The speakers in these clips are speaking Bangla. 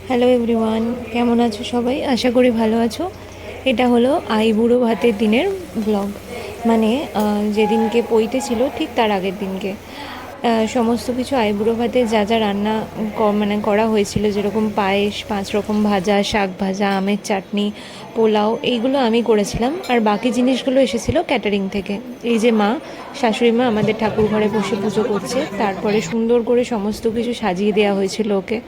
হ্যালো এভরিওয়ান, কেমন আছো সবাই? আশা করি ভালো আছো। এটা হলো আইবুড়ো ভাতের দিনের ব্লগ। মানে যেদিনকে পৈতে ছিল ঠিক তার আগের দিনকে সমস্ত কিছু আইবুড়ো ভাতে যা যা রান্না মানে করা হয়েছিল, যেরকম পায়েস, 5 রকম ভাজা, শাক ভাজা, আমের চাটনি, পোলাও, এইগুলো আমি করেছিলাম। আর বাকি জিনিসগুলো এসেছিলো ক্যাটারিং থেকে। এই যে মা, শাশুড়ি মা আমাদের ঠাকুর ঘরে বসে পুজো করছে, তারপরে সুন্দর করে সমস্ত কিছু সাজিয়ে দেওয়া হয়েছিল ওকে।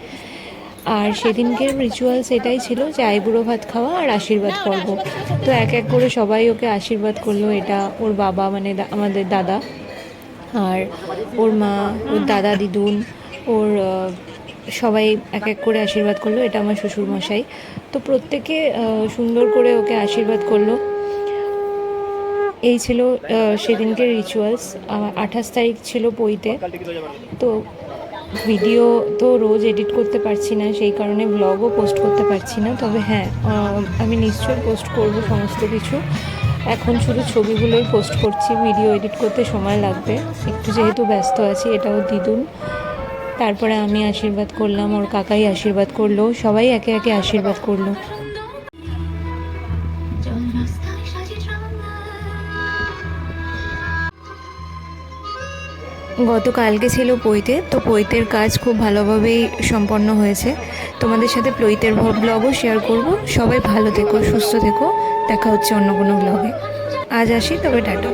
আর সেদিনকের রিচুয়ালস এটাই ছিল যে আইবুড়ো ভাত খাওয়া আর আশীর্বাদ পর্ব। তো এক এক করে সবাই ওকে আশীর্বাদ করলো। এটা ওর বাবা, মানে আমাদের দাদা, আর ওর মা, ওর দাদা দিদুন, ওর সবাই এক এক করে আশীর্বাদ করলো। এটা আমার শ্বশুরমশাই। তো প্রত্যেকে সুন্দর করে ওকে আশীর্বাদ করলো। এই ছিল সেদিনকের রিচুয়ালস। 28 তারিখ ছিল পৈতে। তো ভিডিও তো রোজ এডিট করতে পারছি না, সেই কারণে ব্লগও পোস্ট করতে পারছি না। তবে হ্যাঁ, আমি নিশ্চয়ই পোস্ট করব সমস্ত কিছু। এখন শুধু ছবিগুলোই পোস্ট করছি, ভিডিও এডিট করতে সময় লাগবে একটু, যেহেতু ব্যস্ত আছি। এটাও দিদুন, তারপরে আমি আশীর্বাদ করলাম, ওর কাকাই আশীর্বাদ করলো, সবাই একে একে আশীর্বাদ করলো। গতকালকে ছিল পৈতে, তো পৈতের কাজ খুব ভালোভাবেই সম্পন্ন হয়েছে। তোমাদের সাথে পৈতের ব্লগও শেয়ার করব। সবাই ভালো থেকো, সুস্থ থেকো। দেখা হচ্ছে অন্য কোনো ব্লগে। আজ আসি, তবে টাটা।